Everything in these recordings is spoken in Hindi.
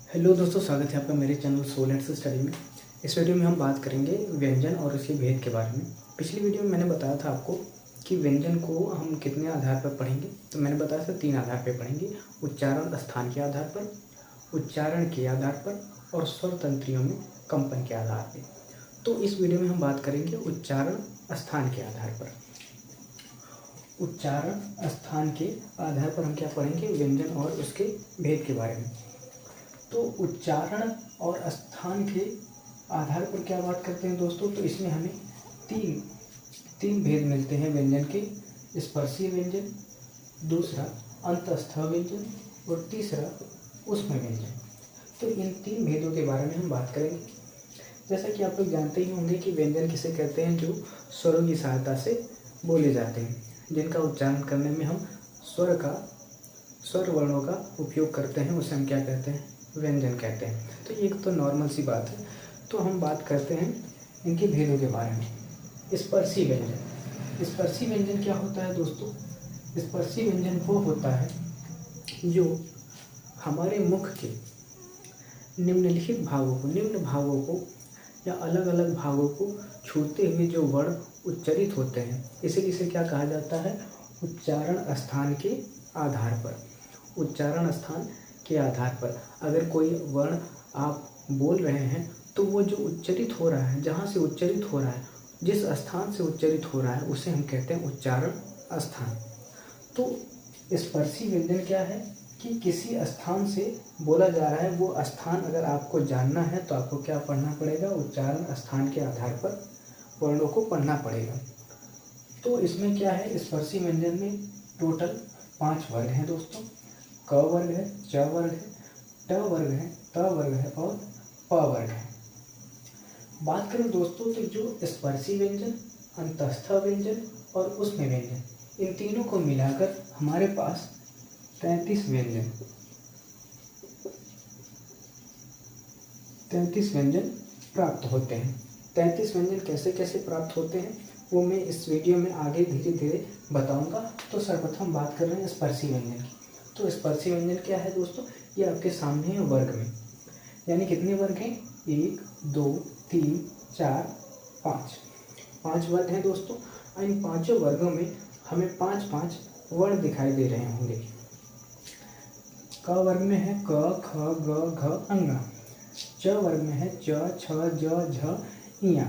हेलो दोस्तों, स्वागत है आपका मेरे चैनल सोल एंड स्टडी में। इस वीडियो में हम बात करेंगे व्यंजन और उसके भेद के बारे में। पिछली वीडियो में मैंने बताया था आपको कि व्यंजन को हम कितने आधार पर पढ़ेंगे। तो मैंने बताया था 3 आधार पर पढ़ेंगे: उच्चारण स्थान के आधार पर, उच्चारण के आधार पर और स्वर तंत्रियों में कंपन के आधार पर। तो इस वीडियो में हम बात करेंगे उच्चारण स्थान के आधार पर। उच्चारण स्थान के आधार पर हम क्या पढ़ेंगे? व्यंजन और उसके भेद के बारे में। तो उच्चारण और स्थान के आधार पर क्या बात करते हैं दोस्तों? तो इसमें हमें तीन भेद मिलते हैं व्यंजन के: स्पर्शीय व्यंजन, दूसरा अंतस्थ व्यंजन और तीसरा ऊष्म व्यंजन। तो इन 3 भेदों के बारे में हम बात करेंगे। जैसा कि आप लोग जानते ही होंगे कि व्यंजन किसे कहते हैं? जो स्वरों की सहायता से बोले जाते हैं, जिनका उच्चारण करने में हम स्वर वर्णों का उपयोग करते हैं, उसे हम क्या कहते हैं? व्यंजन कहते हैं। तो ये एक तो नॉर्मल सी बात है। तो हम बात करते हैं इनके भेदों के बारे में। स्पर्शी व्यंजन। स्पर्शी व्यंजन क्या होता है दोस्तों? स्पर्शी व्यंजन वो होता है जो हमारे मुख के निम्न भागों को या अलग अलग भागों को छूते हुए जो वर्ण उच्चरित होते हैं, इसीलिए इसे क्या कहा जाता है? उच्चारण स्थान के आधार पर। उच्चारण स्थान के आधार पर अगर कोई वर्ण आप बोल रहे हैं तो वो जो उच्चरित हो रहा है, जहाँ से उच्चरित हो रहा है, जिस स्थान से उच्चरित हो रहा है, उसे हम कहते हैं उच्चारण स्थान। तो स्पर्शी व्यंजन क्या है कि किसी स्थान से बोला जा रहा है, वो स्थान अगर आपको जानना है तो आपको क्या पढ़ना पड़ेगा? उच्चारण स्थान के आधार पर वर्णों को पढ़ना पड़ेगा। तो इसमें क्या है? स्पर्शी व्यंजन में टोटल 5 वर्ग हैं दोस्तों। क वर्ग है, च वर्ग है, ट वर्ग है, त वर्ग है और प वर्ग है। बात करें दोस्तों तो जो स्पर्शी व्यंजन, अंतस्थ व्यंजन और ऊष्म व्यंजन, इन तीनों को मिलाकर हमारे पास 33 व्यंजन प्राप्त होते हैं। 33 व्यंजन कैसे कैसे प्राप्त होते हैं वो मैं इस वीडियो में आगे धीरे धीरे बताऊंगा। तो सर्वप्रथम बात कर रहे हैं स्पर्शी व्यंजन की। तो स्पर्शी व्यंजन क्या है दोस्तों? ये आपके सामने है वर्ग में। यानी कितने वर्ग हैं? 1, 2, 3, 4, 5। 5 वर्ग हैं दोस्तों। इन 5 वर्गों में हमें 5-5 वर्ण दिखाई दे रहे होंगे। क वर्ग में है क, ख, ग, घ, अंग। च वर्ग में है च, छ, ज, झ, इया।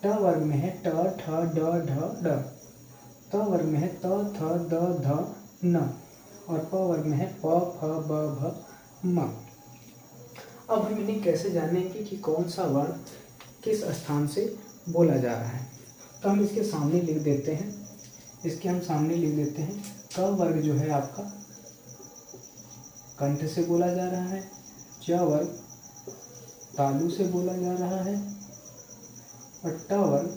ट वर्ग में है ट, ठ, ड, ढ, ड। त वर्ग में है त, थ, द, ध, न। और प वर्ग में है प, फ, ब, भ, म। अब हम इन्हें कैसे जानेंगे कि कौन सा वर्ण किस स्थान से बोला जा रहा है? तो हम इसके सामने लिख देते हैं। हम सामने लिख देते हैं। क वर्ग जो है आपका कंठ से बोला जा रहा है। च वर्ग तालु से बोला जा रहा है और ट वर्ग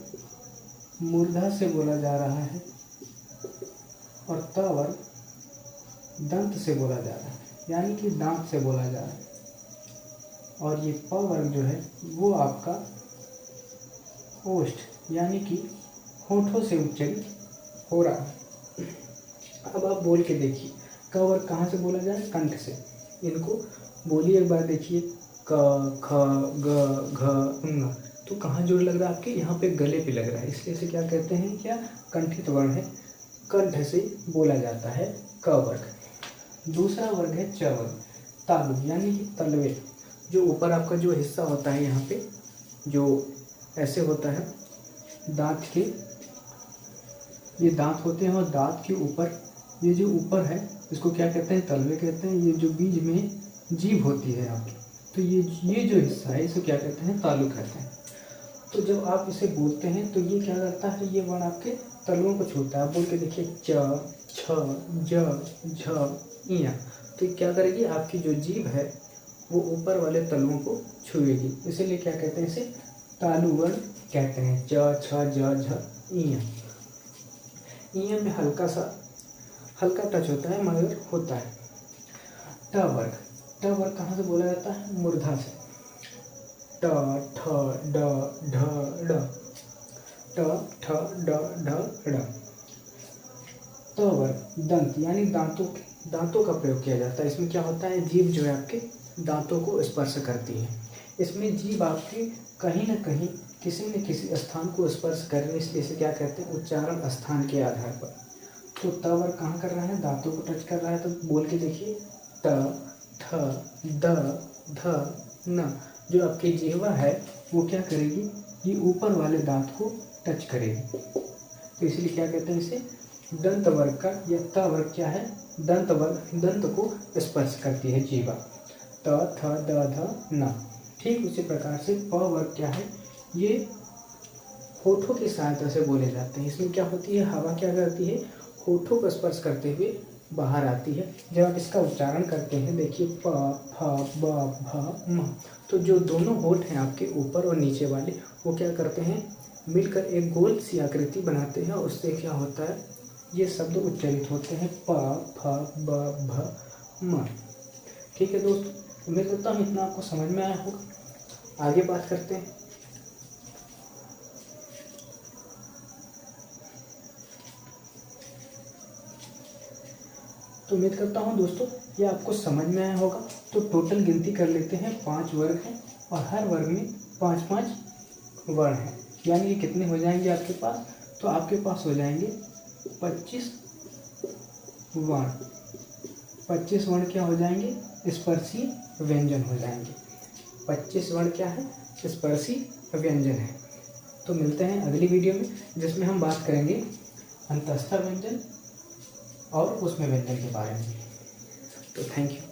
मूर्धा से बोला जा रहा है और त वर्ग दंत से बोला जा रहा है, यानी कि दांत से बोला जा रहा है। और ये प वर्ग जो है वो आपका ओष्ठ यानी कि होठों से उच्चरित हो रहा है। अब आप बोल के देखिए, क वर्ग कहाँ से बोला जाए? कंठ से। इनको बोलिए एक बार, देखिए। क, ख, ग, घ, ङ। तो कहाँ जोर लग रहा है आपके? यहाँ पे गले पे लग रहा है, इसलिए इसे क्या कहते हैं? क्या कंठित वर्ण है, कंठ से बोला जाता है क वर्ग। दूसरा वर्ग है च वर्ग, तालु यानी कि तलवे। जो ऊपर आपका जो हिस्सा होता है, यहाँ पे जो ऐसे होता है दांत के, ये दांत होते हैं और दांत के ऊपर ये जो ऊपर है इसको क्या कहते हैं? तलवे कहते हैं। ये जो बीच में जीभ होती है आपकी, तो ये जो हिस्सा है इसको क्या कहते हैं? तालु कहते हैं। तो जब आप इसे बोलते हैं तो ये क्या करता है? ये वर्ण आपके तलुओं को छूता है। आप बोल के देखिए, च, छ, ज, झ, इया। तो क्या करेगी? आपकी जो जीभ है वो ऊपर वाले तलुओं को छुएगी, इसीलिए क्या कहते हैं? इसे तालु वर्ण कहते हैं। च, छ, ज, झ, इया। इया में हल्का टच होता है मगर होता है। ट वर्ग कहाँ से बोला जाता है? मूर्धा से। ट, ठ, ड, ढ, ड। ट, ठ, ड, ढ, ड। त वर्ग दंत यानी दांतों का प्रयोग किया जाता है। इसमें क्या होता है? जीभ जो है आपके दांतों को स्पर्श करती है। इसमें जीभ आपके कहीं न कहीं किसी न किसी स्थान को स्पर्श कर रही है, इसलिए इसे क्या कहते हैं, उच्चारण स्थान के आधार पर। तो त वर्ग कहाँ कर रहा है, दांतों को टच कर रहा है। तो बोल के देखिए, त, थ, द, ध, न। जो आपकी जिह्वा है वो क्या करेगी, ये ऊपर वाले दांत को टच करेगी। तो इसलिए क्या कहते हैं इसे, दंत वर्ग का या त वर्ग क्या है, दंत वर्ग, दंत को स्पर्श करती है जीवा। त, थ, द, ध, न। ठीक उसी प्रकार से प वर्ग क्या है, ये होठों की सहायता से बोले जाते हैं। इसमें क्या होती है, हवा क्या करती है, होठों को स्पर्श करते हुए बाहर आती है। जब आप इसका उच्चारण करते हैं, देखिए प, फ, ब, भ, म। तो जो दोनों होठ हैं आपके ऊपर और नीचे वाले, वो क्या करते हैं, मिलकर एक गोल सी आकृति बनाते हैं, और उससे क्या होता है, ये शब्द उच्चारित होते हैं, प, फ, ब, भ, म। ठीक है दोस्तों, उम्मीद करता हूँ इतना आपको समझ में आया होगा। आगे बात करते हैं। तो उम्मीद करता हूँ दोस्तों ये आपको समझ में आया होगा। तो टोटल गिनती कर लेते हैं, 5 वर्ग हैं और हर वर्ग में 5-5 वर्ण हैं। यानी कि कितने हो जाएंगे आपके पास, तो आपके पास हो जाएंगे 25 वर्ण। 25 वर्ण क्या हो जाएंगे, स्पर्शी व्यंजन हो जाएंगे। 25 वर्ण क्या है, स्पर्शी व्यंजन है। तो मिलते हैं अगली वीडियो में, जिसमें हम बात करेंगे अंतस्थ व्यंजन और उसमें व्यंजन के बारे में। तो थैंक यू।